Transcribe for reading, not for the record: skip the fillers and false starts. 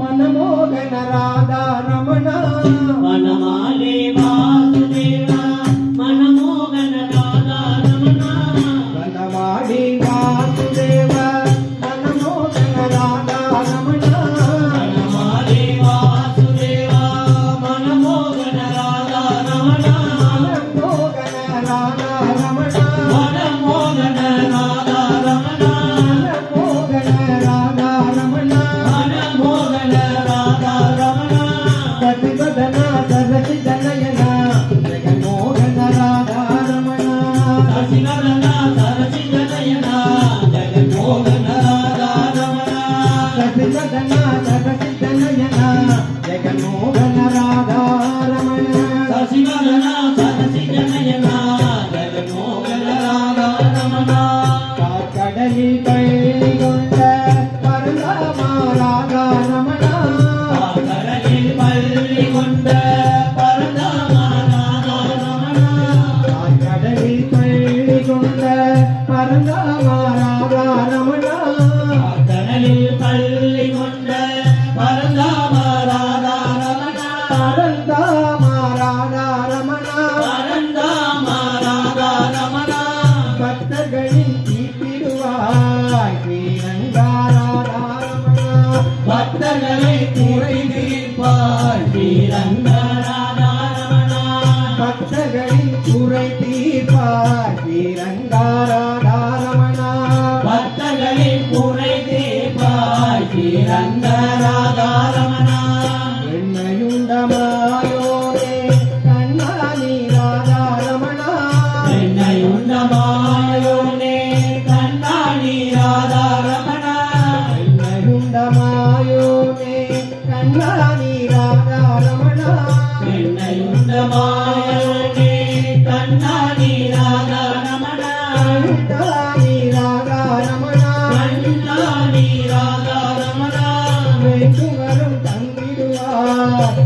मनमोहन राधा रमण वनमाले वासुदेवा मनमोहन राधा रमण वनमाली वासुदेव मनमोहन राधा रमण वनमाले वासुदेवा मनमोहन राधा रमण मनमोहन राधा रमण मनमोहन राधा रमण मनमोहन राधा रमण मनमोहन राधा रमण प्रतिपदना सरसि जनयना जगन्मोहन राधा रमण ससिवदना सरसि जनयना जगन्मोहन राधा रमण प्रतिपदना सरसि जनयना जगन्मोहन राधा रमण ससिवदना सरसि जनयना जगन्मोहन राधा रमण கடலில் பள்ளி கொண்ட பரந்தாமா ராதா ரமண கடலில் பள்ளி கொண்ட பரந்தாமா ராதா ரமண கடலில் பள்ளி கொண்ட பரந்தாமா ராதா ரமண கடலில் பள்ளி கொண்ட பரந்தாமா ராதா ரமண பரந்தாமா ராதா ரமண பரந்தாமா ராதா ரமண பக்தர்களின் தீர்ப்பிடுவாய் ஸ்ரீரங்கா ராதா ரமண பக்தர்களை குறை தீர்ப்பாய் ஸ்ரீரங்க ராதா ரமண பக்தர்களின் குறை தீர்ப்பாய் ஸ்ரீரங்கா ராதா ரமண பக்தர்களின் குறை தீர்ப்பாய் ஸ்ரீரங்க ராதா ரமண என்னையுண்டமாயோனே கண்ணானி ராதா ரமண என்னை உண்டமாயோனே கண்ணாடி ராதா ரமண என்னையுண்டமாயோனே கண்ணானி ராதா ரமண என்னை உண்டமாயோனே கண்ணாடி ராதா ரமண கண்ணானி ராதா ரமண கண்ணாடி ராதா ரமண வேண்டும் வரும் தங்கிடுவார்